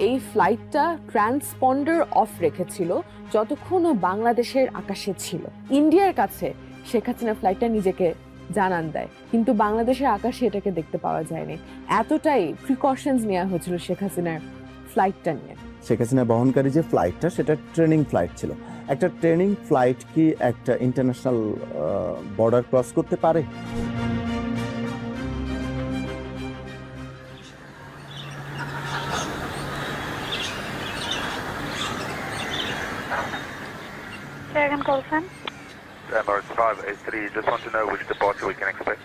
এই ফ্লাইটটা transponder of রেখেছিল যতক্ষণ ও বাংলাদেশের আকাশে ছিল। ইন্ডিয়ার কাছে শেখ হাসিনা ফ্লাইটটা নিজেকে জানান দেয়, কিন্তু বাংলাদেশের আকাশে এটাকে দেখতে পাওয়া যায়নি। এতটাই প্রিকশনস নেওয়া হয়েছিল শেখ হাসিনার ফ্লাইটটা নিয়ে। শেখ হাসিনা বহনকারী যে ফ্লাইটটা, সেটা ট্রেনিং ফ্লাইট ছিল। একটা ট্রেনিং ফ্লাইট কি একটা ইন্টারন্যাশনাল বর্ডার ক্রস করতে পারে? Dragon Colson. Emirates 583, just want to know which departure we can expect.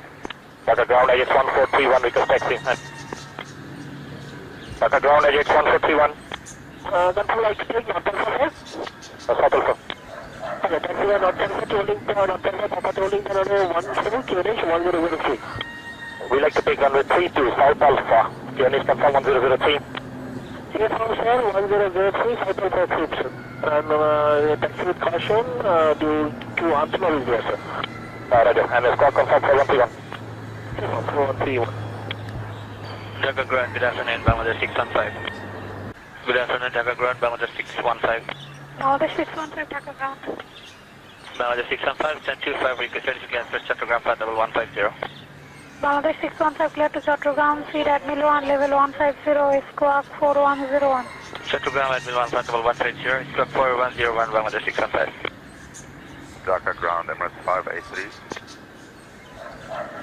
Data ground AX 1431 requesting. Data ground AX 1431. Control expect Northern Force. Southern Force. Okay, taxi by Northern Force holding Papa holding runway 17 QNH 1003. We like to take runway 32 South Alpha. QNH confirm 1003. Yes, sir, 1003 South Alpha troops. And taxi with caution due to Arsenal is there, sir. Roger. And escort confirm 431. 431. Dhaka Ground, good afternoon, Bangladesh 615. Good afternoon, Dhaka Ground, Bangladesh 615. Bangladesh 615 Dhaka Ground. Bangladesh 615, 1025, requested to clear first Chattogram flight level 150. Bangladesh 615 clear to Chattogram, feed Admiral 1 level 150, squawk 4101. Chattogram, Admin 1 flight level 150, squawk 4101, Bangladesh 615. Dhaka ground, Emirates 583.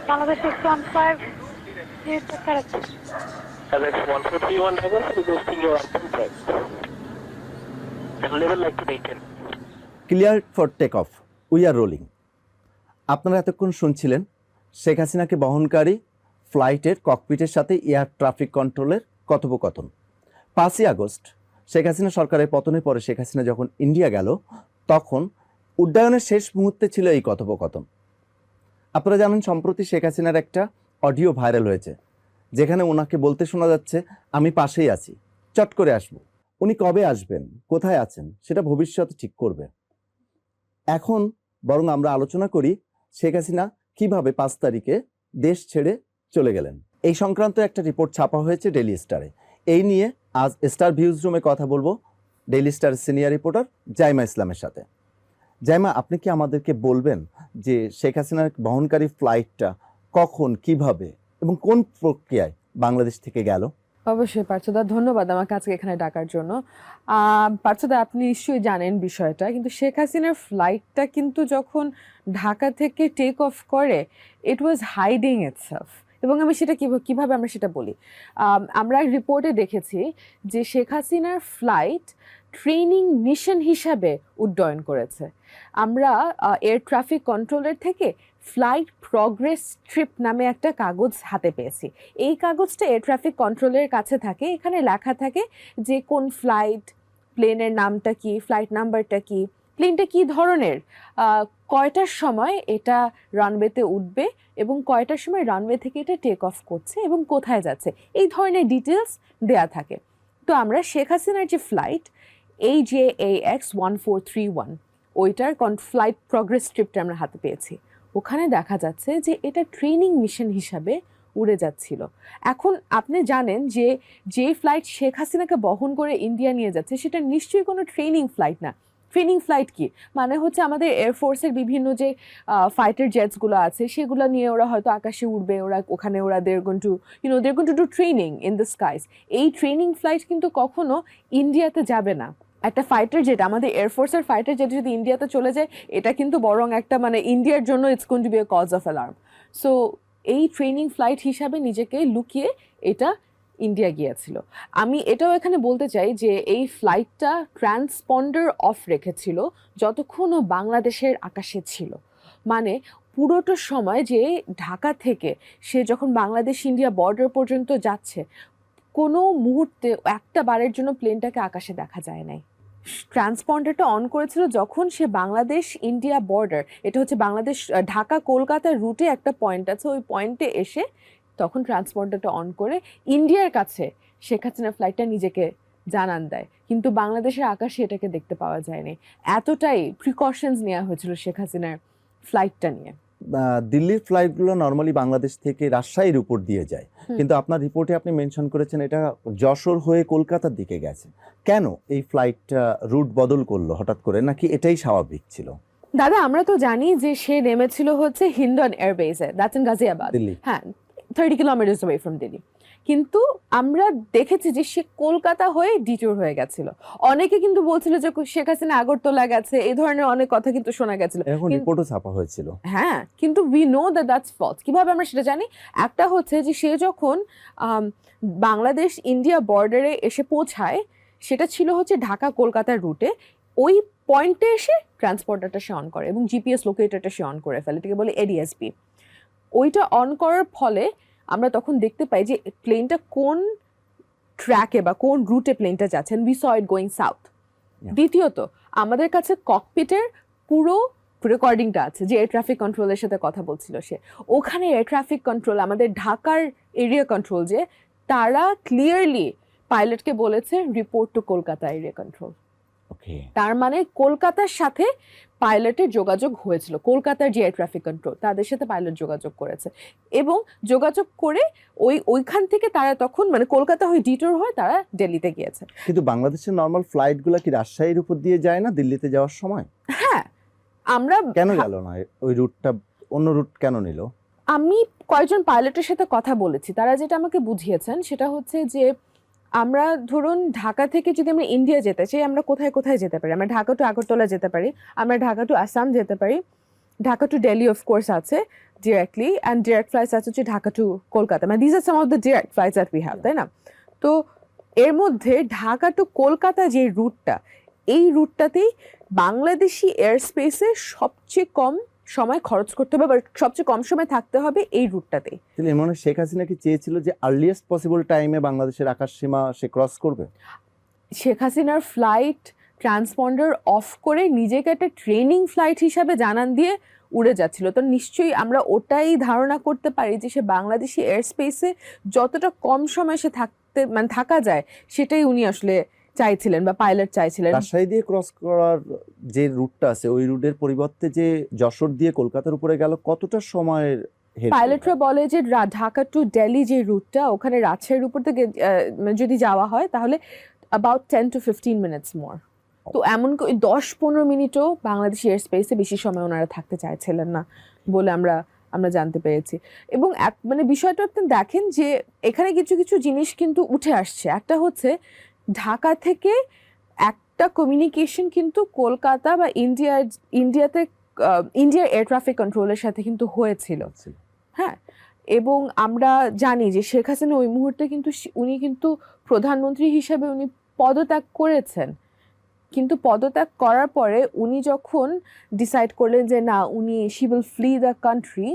Bangladesh 615, you the correct. LX 1431 Dragon, requesting your contact. And level like to maintain. Clear for take off, we are rolling. আপনারা এতক্ষণ শুনছিলেন শেখ হাসিনাকে বহনকারী ফ্লাইটের ককপিটের সাথে air traffic কন্ট্রোলের কথোপকথন। 5ই August Sheikh Hasina সরকারের পতনের পরে শেখ হাসিনা যখন ইন্ডিয়া গেল, তখন উড্ডয়নের শেষ মুহূর্তে ছিল এই কথোপকথন। আপনারা জানেন, সম্প্রতি শেখ হাসিনার একটা অডিও ভাইরাল হয়েছে, যেখানে ওনাকে বলতে শোনা যাচ্ছে, আমি পাশেই আছি, চট করে আসব। উনি কবে আসবেন, কোথায় আছেন, সেটা ভবিষ্যতে ঠিক করবে। এখন বরং আমরা আলোচনা করি শেখ হাসিনা কিভাবে 5 তারিখে দেশ ছেড়ে চলে গেলেন। এই সংক্রান্ত একটা রিপোর্ট ছাপা হয়েছে ডেইলি স্টারে। এই নিয়ে আজ স্টার ভিউজ রুমে কথা বলবো daily star senior reporter Zaima ইসলামের সাথে। জাইমা, আপনি কি আমাদেরকে বলবেন যে শেখ হাসিনার বহনকারী ফ্লাইটটা কখন, কিভাবে এবং কোন প্রক্রিয়ায় বাংলাদেশ থেকে গেল? অবশ্যই পার্থদা, ধন্যবাদ আমাকে আজকে এখানে ডাকার জন্য। পার্থদা, আপনি নিশ্চয়ই জানেন বিষয়টা, কিন্তু শেখ হাসিনার ফ্লাইটটা কিন্তু যখন ঢাকা থেকে টেক অফ করে, ইট ওয়াজ হাইডিং ইটসেলফ। এবং আমি সেটা কিভাবে আমরা সেটা বলি, আমরা রিপোর্টে দেখেছি যে শেখ হাসিনার ফ্লাইট ট্রেনিং মিশন হিসাবে উড্ডয়ন করেছে। আমরা এয়ার ট্রাফিক কন্ট্রোলের থেকে ফ্লাইট প্রগ্রেস ট্রিপ নামে একটা কাগজ হাতে পেয়েছি। এই কাগজটা এয়ার ট্রাফিক কন্ট্রোলের কাছে থাকে। এখানে লেখা থাকে যে কোন ফ্লাইট, প্লেনের নামটা কি, ফ্লাইট নাম্বারটা কি, প্লেনটা কি ধরনের, কয়টার সময় এটা রানওয়েতে উঠবে এবং কয়টার সময় রানওয়ে থেকে এটা টেক অফ করছে এবং কোথায় যাচ্ছে, এই ধরনের ডিটেলস দেয়া থাকে। তো আমরা শেখ হাসিনার যে ফ্লাইট AJAX 1431, ওইটার ফ্লাইট প্রগ্রেস ট্রিপটা আমরা হাতে পেয়েছি। ওখানে দেখা যাচ্ছে যে এটা ট্রেনিং মিশন হিসাবে উড়ে যাচ্ছিল। এখন আপনি জানেন যে যে ফ্লাইট শেখ হাসিনাকে বহন করে ইন্ডিয়া নিয়ে যাচ্ছে, সেটা নিশ্চয়ই কোনো ট্রেনিং ফ্লাইট না। ট্রেনিং ফ্লাইট কি মানে হচ্ছে, আমাদের এয়ারফোর্সের বিভিন্ন যে ফাইটার জেটসগুলো আছে, সেগুলো নিয়ে ওরা হয়তো আকাশে উঠবে, ওখানে they're going to do training in the skies. এই ট্রেনিং ফ্লাইট কিন্তু কখনো ইন্ডিয়াতে যাবে না। একটা ফাইটার জেট, আমাদের এয়ারফোর্সের ফাইটার জেট যদি ইন্ডিয়াতে চলে যায়, এটা কিন্তু বরং একটা ইন্ডিয়ার জন্য it's going to be a cause of alarm. So এই ট্রেনিং ফ্লাইট হিসাবে নিজেকে লুকিয়ে এটা ইন্ডিয়া গিয়েছিল। আমি এটাও এখানে বলতে চাই যে এই ফ্লাইটটা ট্রান্সপন্ডার অফ রেখেছিল যতক্ষণ ও বাংলাদেশের আকাশে ছিল। মানে পুরোটা সময় যে ঢাকা থেকে সে যখন বাংলাদেশ ইন্ডিয়া বর্ডার পর্যন্ত যাচ্ছে, কোনো মুহূর্তে একটা বারের জন্য প্লেনটাকে আকাশে দেখা যায় নাই। ট্রান্সপন্ডারটা অন করেছিল যখন সে বাংলাদেশ ইন্ডিয়া বর্ডার, এটা হচ্ছে বাংলাদেশ ঢাকা কলকাতার রুটে একটা পয়েন্ট আছে, ওই পয়েন্টে এসে তখন ট্রান্সপন্ডারটা অন করে ইন্ডিয়ার কাছে শেখ হাসিনা ফ্লাইটটা নিজেকে জানান দেয়, কিন্তু বাংলাদেশের আকাশে এটাকে দেখতে পাওয়া যায়নি। এতটাই প্রিকশনস নেওয়া হয়েছিল শেখ হাসিনার ফ্লাইটটা নিয়ে। দিল্লির ফ্লাইটগুলো নর্মালি বাংলাদেশ থেকে রাজশাহীর উপর দিয়ে যায়, কিন্তু আপনার রিপোর্টে আপনি মেনশন করেছেন এটা যশোর হয়ে কলকাতার দিকে গেছে। কেন এই ফ্লাইটটা রুট বদল করলো হঠাৎ করে, নাকি এটাই স্বাভাবিক ছিল? দাদা আমরা তো জানি যে সে নেমেছিল হচ্ছে হিন্ডন এয়ারবেসে, দ্যাটস ইন গাজিয়াবাদ, দিল্লি। হ্যাঁ 30 কিলোমিটার্স অ্যাওয়ে ফ্রম দিল্লি। কিন্তু আমরা দেখেছি যে সে কলকাতা হয়ে ডিটুর হয়ে গেছিল। অনেকে কিন্তু বলছিল যে শেখ হাসিনা আগরতলা গেছে, এই ধরনের অনেক কথা কিন্তু শোনা গেছিল। এখন রিপোর্টও ছাপা হয়েছিল। হ্যাঁ, কিন্তু উই নো দ্যাটস ফলস। কিভাবে আমরা সেটা জানি? একটা হচ্ছে যে সে যখন বাংলাদেশ ইন্ডিয়া বর্ডারে এসে পৌঁছায়, সেটা ছিল হচ্ছে ঢাকা কলকাতার রুটে। ওই পয়েন্টে এসে ট্রান্সপন্ডারটা সে অন করে এবং জিপিএস লোকেটরটা সে অন করে ফেলে, এটাকে বলে এডিএসপি। ওইটা অন করার ফলে আমরা তখন দেখতে পাই যে প্লেনটা কোন ট্র্যাকে বা কোন রুটে প্লেনটা যাচ্ছে, we saw it going south. দ্বিতীয়ত আমাদের কাছে ককপিটের পুরো রেকর্ডিংটা আছে যে এয়ার ট্রাফিক কন্ট্রোলের সাথে কথা বলছিল সে। ওখানে এয়ার ট্রাফিক কন্ট্রোল, আমাদের ঢাকার এরিয়া কন্ট্রোল, যে তারা ক্লিয়ারলি পাইলটকে বলেছে report to Kolkata area control. তার মানে কলকাতার সাথে পাইলটের যোগাযোগ হয়েছিল, কলকাতার যে এয়ার ট্রাফিক কন্ট্রোল তাদের সাথে পাইলট যোগাযোগ করেছে এবং যোগাযোগ করে ওইখান থেকে তারা তখন মানে কলকাতা হয়ে ডিটোর হয়ে তারা দিল্লিতে গিয়েছে। কিন্তু বাংলাদেশের নরমাল ফ্লাইটগুলো কি রাজশাহীর উপর দিয়ে যায় না দিল্লিতে যাওয়ার সময়? হ্যাঁ, আমরা কেন গেল না ওই রুটটা, অন্য রুট কেন নিল? আমি কয়েকজন পাইলটের সাথে কথা বলেছি, তারা যেটা আমাকে বুঝিয়েছেন সেটা হচ্ছে যে আমরা ধরুন ঢাকা থেকে যদি আমরা ইন্ডিয়া যেতে চাই, আমরা কোথায় কোথায় যেতে পারি? আমরা ঢাকা টু আগরতলা যেতে পারি, আমরা ঢাকা টু আসাম যেতে পারি, ঢাকা টু দিল্লি অফকোর্স আছে ডিরেক্টলি, অ্যান্ড ডিরেক্ট ফ্লাইটস আছে হচ্ছে ঢাকা টু কলকাতা। মানে this are some of the direct flights that we have, তাই না? তো এর মধ্যে ঢাকা টু কলকাতা যে রুটটা, এই রুটটাতেই বাংলাদেশি এয়ার স্পেসে সবচেয়ে কম সময় খরচ করতে হবে বা সবচেয়ে কম সময় থাকতে হবে এই রুটটাতে। তাহলে মনে হয় শেখ হাসিনা কি চেয়েছিল যে আর্লিয়েস্ট পসিবল টাইমে বাংলাদেশের আকাশ সীমা সে ক্রস করবে? শেখ হাসিনার ফ্লাইট ট্রান্সপন্ডার অফ করে নিজেকে একটা ট্রেনিং ফ্লাইট হিসাবে জানান দিয়ে উড়ে যাচ্ছিল। তো নিশ্চয়ই আমরা ওটাই ধারণা করতে পারি যে সে বাংলাদেশি এয়ার স্পেসে যতটা কম সময় সে থাকা যায় সেটাই উনি আসলে চাইছিলেন বা পাইলট চাইছিলেন। রাজশাহী দিয়ে ক্রস করার যে রুটটা আছে ওই রুটের পরিবর্তে যে যশোর দিয়ে কলকাতার উপরে গেল, কতটা সময়ের? পাইলটরা বলে যে ঢাকা টু দিল্লি যে রুটটা, ওখানে রাজশাহীর উপর থেকে যদি যাওয়া হয় তাহলে about 10 to 15 minutes more। তো এমন 10-15 মিনিটও বাংলাদেশি এয়ার স্পেসে বেশি সময় ওনারা থাকতে চাইছিলেন না বলে আমরা জানতে পেরেছি। এবং মানে বিষয়টা আপনি দেখেন যে এখানে কিছু কিছু জিনিস কিন্তু উঠে আসছে। একটা হচ্ছে ঢাকা থেকে একটা কমিউনিকেশন কিন্তু কলকাতা বা ইন্ডিয়ার এয়ার ট্রাফিক কন্ট্রোলের সাথে কিন্তু হয়েছিল, হ্যাঁ। এবং আমরা জানি যে শেখ হাসিনা ওই মুহূর্তে কিন্তু উনি কিন্তু প্রধানমন্ত্রী হিসেবে উনি পদত্যাগ করেছেন, কিন্তু পদত্যাগ করার পরে উনি যখন ডিসাইড করলেন যে না উনি she will flee the country,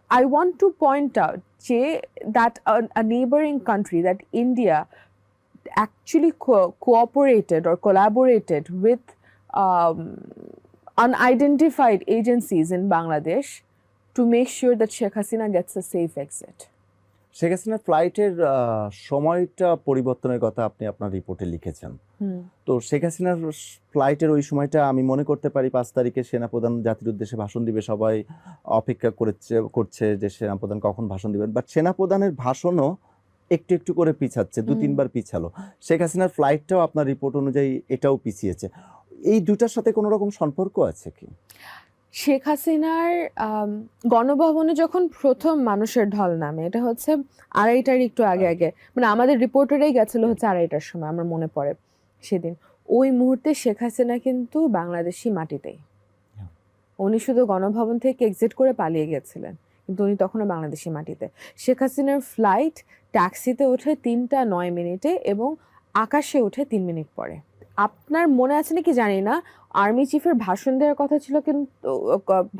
I want to point out যে that a neighbouring country, that India actually cooperated or collaborated with unidentified agencies in Bangladesh to make sure that Sheikh Hasina gets a safe exit. Sheikh হাসিনার ফ্লাইটের সময়টা পরিবর্তনের কথা আপনি আপনার রিপোর্টে লিখেছেন। তো শেখ হাসিনার ফ্লাইটের ওই সময়টা আমি মনে করতে পারি 5 তারিখে সেনাপ্রধান জাতির উদ্দেশ্যে ভাষণ দিবে, সবাই অপেক্ষা করছে যে সেনাপ্রধান কখন ভাষণ দিবেন, বাট সেনাপ্রধানের ভাষণও একটু একটু করে পিছাচ্ছে, 2-3 বার পিছালো। শেখ হাসিনার ফ্লাইটটাও আপনার রিপোর্ট অনুযায়ী এটাও পিছিয়েছে। এই দুটার সাথে কোনো রকম সম্পর্ক আছে কি? শেখ হাসিনার গণভবনে যখন প্রথম মানুষের ঢল নামে, এটা হচ্ছে 2:30টার একটু আগে মানে আমাদের রিপোর্টারেই গেছিল হচ্ছে 2:30টার সময়, আমার মনে পড়ে সেদিন। ওই মুহূর্তে শেখ হাসিনা কিন্তু বাংলাদেশি মাটিতেই, উনি শুধু গণভবন থেকে এক্সিট করে পালিয়ে গেছিলেন, কিন্তু উনি তখনও বাংলাদেশি মাটিতে। শেখ হাসিনার ফ্লাইট ট্যাক্সিতে ওঠে 3:09 এবং আকাশে ওঠে 3 মিনিট পরে। আপনার মনে আছে নাকি জানি না, আর্মি চিফের ভাষণ দেওয়ার কথা ছিল, কিন্তু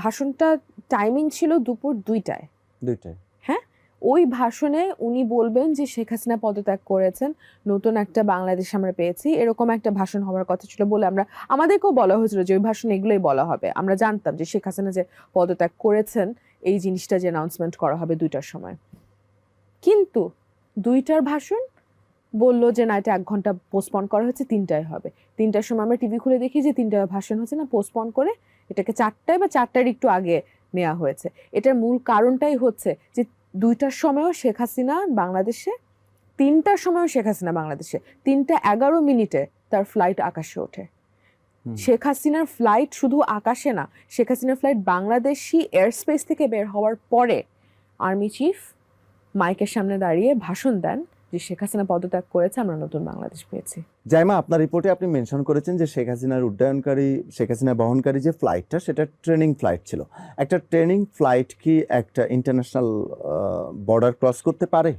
ভাষণটা টাইমিং ছিল দুপুর 2টায়। হ্যাঁ, ওই ভাষণে উনি বলবেন যে শেখ হাসিনা পদত্যাগ করেছেন, নতুন একটা বাংলাদেশ আমরা পেয়েছি, এরকম একটা ভাষণ হওয়ার কথা ছিল বলে আমাদেরকেও বলা হয়েছিল যে ওই ভাষণে এগুলোই বলা হবে। আমরা জানতাম যে শেখ হাসিনা যে পদত্যাগ করেছেন এই জিনিসটা যে অ্যানাউন্সমেন্ট করা হবে 2টার সময়, কিন্তু 2টার ভাষণ বললো যে না এটা 1 ঘন্টা পোস্টপন করা হচ্ছে, 3টায় হবে। 3টার সময় আমরা টিভি খুলে দেখি যে 3টায় ভাষণ হচ্ছে না, পোস্টপন করে এটাকে 4টায় বা 4টার একটু আগে নেওয়া হয়েছে। এটার মূল কারণটাই হচ্ছে যে 2টার সময়ও শেখ হাসিনা বাংলাদেশে, 3টার সময়ও শেখ হাসিনা বাংলাদেশে, 3:11 তার ফ্লাইট আকাশে ওঠে। শেখ হাসিনার ফ্লাইট শুধু আকাশে না, শেখ হাসিনার ফ্লাইট বাংলাদেশি এয়ার স্পেস থেকে বের হওয়ার পরে আর্মি চিফ মাইকের সামনে দাঁড়িয়ে ভাষণ দেন যে শেখ হাসিনা পদত্যাগ করেছে, আমরা নতুন বাংলাদেশ পেয়েছি। জাইমা, আপনার রিপোর্টে আপনি মেনশন করেছেন যে শেখ হাসিনার উড্ডয়নকারী, শেখ হাসিনা বহনকারী যে ফ্লাইটটা, সেটা ট্রেনিং ফ্লাইট ছিল। একটা ট্রেনিং ফ্লাইট কি একটা ইন্টারন্যাশনাল বর্ডার ক্রস করতে পারে?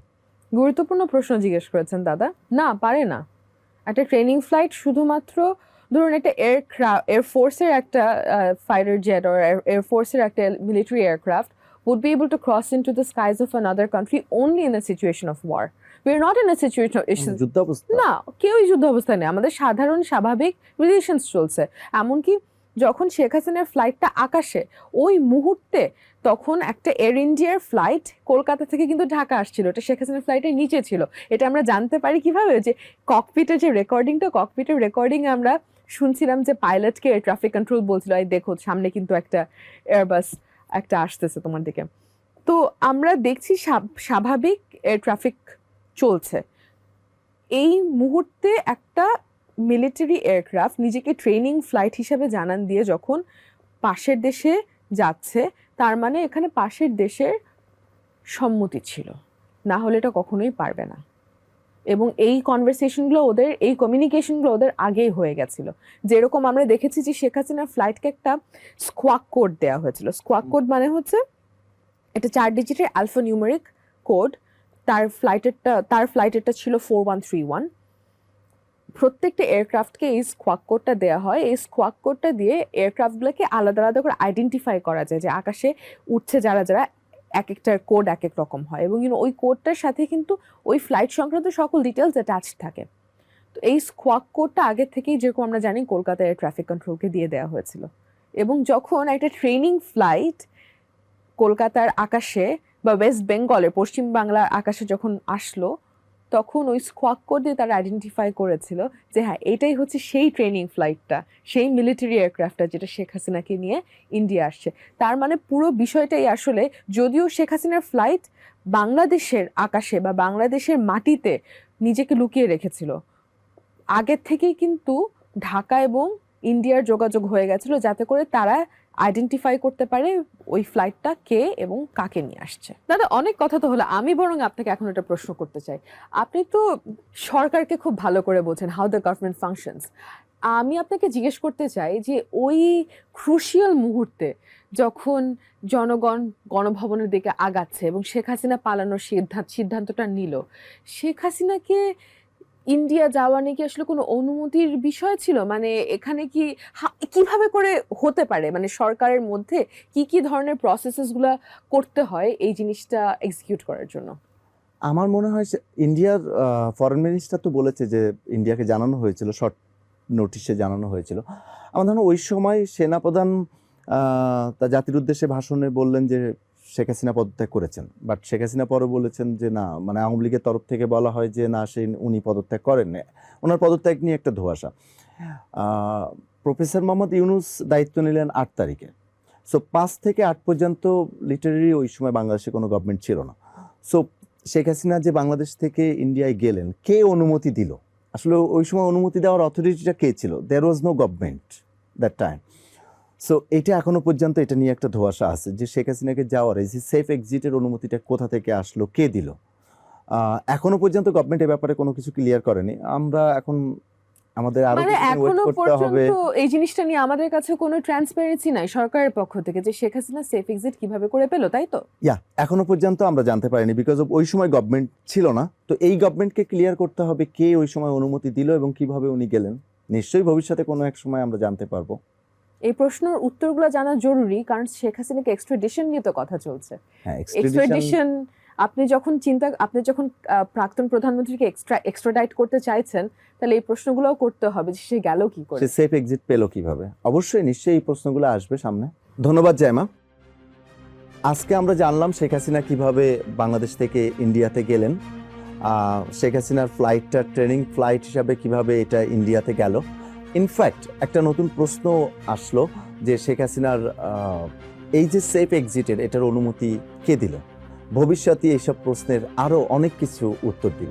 গুরুত্বপূর্ণ প্রশ্ন জিজ্ঞেস করেছেন দাদা। না, পারে না। একটা ট্রেনিং ফ্লাইট শুধুমাত্র ধরুন একটা এয়ারফোর্সের একটা ফাইটার জেট or এয়ারফোর্সের একটা military aircraft would be able to cross into the skies of another country only in a situation of war. We are not in a situation যুদ্ধ অবস্থা না, কেউই যুদ্ধ অবস্থায় নেই, আমাদের সাধারণ স্বাভাবিক রিলেশনস চলছে। এমনকি যখন শেখ হাসিনার ফ্লাইটটা আকাশে, ওই মুহূর্তে তখন একটা এয়ার ইন্ডিয়ার ফ্লাইট কলকাতা থেকে কিন্তু ঢাকা আসছিল, এটা শেখ হাসিনার ফ্লাইটের নিচে ছিল। এটা আমরা জানতে পারি কিভাবে, যে ককপিটের যে রেকর্ডিংটা, ককপিটের রেকর্ডিং আমরা শুনছিলাম যে পাইলটকে এয়ার ট্রাফিক কন্ট্রোল বলছিল, এই দেখো সামনে কিন্তু একটা এয়ারবাস একটা আসতেছে তোমার দিকে। তো আমরা দেখছি স্বাভাবিক এয়ার ট্রাফিক চলছে। এই মুহূর্তে একটা মিলিটারি এয়ারক্রাফট নিজেকে ট্রেনিং ফ্লাইট হিসেবে জানান দিয়ে যখন পাশের দেশে যাচ্ছে, তার মানে এখানে পাশের দেশের সম্মতি ছিল, না হলে এটা কখনোই পারবে না। এবং এই কনভারসেশনগুলো ওদের, এই কমিউনিকেশনগুলো ওদের আগেই হয়ে গেছিল। যেরকম আমরা দেখেছি যে শেখ হাসিনার ফ্লাইটকে একটা স্কোয়াক কোড দেওয়া হয়েছিল। স্কোয়াক কোড মানে হচ্ছে এটা 4 ডিজিটের আলফা নিউমেরিক কোড। তার ফ্লাইটেরটা ছিল 4131। প্রত্যেকটা এয়ারক্রাফটকে এই স্কোয়াক কোডটা দেওয়া হয়। এই স্কোয়াক কোডটা দিয়ে এয়ারক্রাফটগুলোকে আলাদা আলাদা করে আইডেন্টিফাই করা যায়, যে আকাশে উঠছে যারা যারা, এক একটার কোড এক এক রকম হয়। এবং ওই কোডটার সাথে কিন্তু ওই ফ্লাইট সংক্রান্ত সকল ডিটেলস অ্যাটাচড থাকে। তো এই স্কোয়াক কোডটা আগে থেকেই, যেরকম আমরা জানি, কলকাতা এয়ার ট্রাফিক কন্ট্রোলকে দিয়ে দেওয়া হয়েছিল। এবং যখন একটা ট্রেনিং ফ্লাইট কলকাতার আকাশে বা ওয়েস্ট বেঙ্গলের, পশ্চিম বাংলার আকাশে যখন আসলো, তখন ওই স্কোয়াক কোড দিয়ে তারা আইডেন্টিফাই করেছিল যে হ্যাঁ, এটাই হচ্ছে সেই ট্রেনিং ফ্লাইটটা, সেই মিলিটারি এয়ারক্রাফটটা যেটা শেখ হাসিনাকে নিয়ে ইন্ডিয়া আসছে। তার মানে পুরো বিষয়টাই আসলে, যদিও শেখ হাসিনার ফ্লাইট বাংলাদেশের আকাশে বা বাংলাদেশের মাটিতে নিজেকে লুকিয়ে রেখেছিল, আগের থেকেই কিন্তু ঢাকা এবং ইন্ডিয়ার যোগাযোগ হয়ে গেছিল, যাতে করে তারা আইডেন্টিফাই করতে পারে ওই ফ্লাইটটা কে এবং কাকে নিয়ে আসছে। দাদা, অনেক কথা তো হলো, আমি বরং আপনাকে এখন একটা প্রশ্ন করতে চাই। আপনি তো সরকারকে খুব ভালো করে বোঝেন, হাউ দ্য গভর্নমেন্ট ফাংশনস। আমি আপনাকে জিজ্ঞেস করতে চাই যে ওই ক্রুশিয়াল মুহূর্তে যখন জনগণ গণভবনের দিকে আগাচ্ছে এবং শেখ হাসিনা পালানোর সিদ্ধান্তটা নিল, শেখ হাসিনাকে ইন্ডিয়া যাওয়া নিয়ে কি আসলে কোনো অনুমতির বিষয় ছিল? মানে এখানে কি কিভাবে করে হতে পারে, মানে সরকারের মধ্যে কি কি ধরনের প্রসেসেসগুলো করতে হয় এই জিনিসটা এক্সিকিউট করার জন্য? আমার মনে হয় ইন্ডিয়ার ফরেন মিনিস্টার তো বলেছে যে ইন্ডিয়াকে জানানো হয়েছিল, শর্ট নোটিশে জানানো হয়েছিল। আমার ধারণা ওই সময় সেনাপ্রধান তার জাতির উদ্দেশ্যে ভাষণে বললেন যে শেখ হাসিনা পদত্যাগ করেছেন, বাট শেখ হাসিনা পরে বলেছেন যে না, মানে আওয়ামী লীগের তরফ থেকে বলা হয় যে না, উনি পদত্যাগ করেন না। ওনার পদত্যাগ নিয়ে একটা ধোঁয়াশা। প্রফেসর মোহাম্মদ ইউনুস দায়িত্ব নিলেন 8 তারিখে। সো 5 থেকে 8 পর্যন্ত লিটারেলি ওই সময় বাংলাদেশে কোনো গভর্নমেন্ট ছিল না। সো শেখ হাসিনা যে বাংলাদেশ থেকে ইন্ডিয়ায় গেলেন, কে অনুমতি দিল? আসলে ওই সময় অনুমতি দেওয়ার অথরিটিটা কে ছিল? There was no government that time. So এটা এখনো পর্যন্ত এটা নিয়ে একটা ধোঁয়াশা আছে যে শেখ হাসিনাকে যাওয়ার এই যে সেফ এক্সিটের অনুমতিটা কোথা থেকে আসলো, কে দিল? এখনো পর্যন্ত গভর্নমেন্ট এই ব্যাপারে কোনো কিছু ক্লিয়ার করেনি। আমরা এখন আমাদের আরো মানে কিছু ওয়েট এখনো করতে হবে। পর্যন্ত এই জিনিসটা নিয়ে আমাদের কাছে কোনো ট্রান্সপারেন্সি নাই সরকারের পক্ষ থেকে, যে শেখ হাসিনা সেফ এক্সিট কিভাবে করে পেলো, তাই তো? এখনো পর্যন্ত আমরা জানতে পারিনি, বিকজ অফ ওই সময় গভর্নমেন্ট ছিল না। তো এই গভর্নমেন্টকে ক্লিয়ার করতে হবে কে ওই সময় অনুমতি দিল এবং কিভাবে উনি গেলেন। নিশ্চয়ই ভবিষ্যতে কোনো এক সময় আমরা জানতে পারবো। এই প্রশ্নের উত্তরগুলো জানা জরুরি, কারণ শেখ হাসিনাকে এক্সট্রাডিশন নিয়ে তো কথা চলছে। হ্যাঁ, এক্সট্রাডিশন আপনি যখন প্রাক্তন প্রধানমন্ত্রীকে এক্সট্রাডাইট করতে চাইছেন, তাহলে এই প্রশ্নগুলোও করতে হবে যে সে গেল কি করে, সে সেফ এক্সিট পেলো কিভাবে। অবশ্যই নিশ্চয়ই এই প্রশ্নগুলো আসবে সামনে। ধন্যবাদ জাইমা। আজকে আমরা জানলাম শেখ হাসিনা কিভাবে বাংলাদেশ থেকে ইন্ডিয়াতে গেলেন, শেখ হাসিনার ফ্লাইটটা ট্রেনিং ফ্লাইট হিসাবে কিভাবে এটা ইন্ডিয়াতে গেল। ইনফ্যাক্ট একটা নতুন প্রশ্ন আসলো যে শেখ হাসিনার এই যে সেফ এক্সিটের এটার অনুমতি কে দিল? ভবিষ্যতে এইসব প্রশ্নের আরও অনেক কিছু উত্তর দিবে।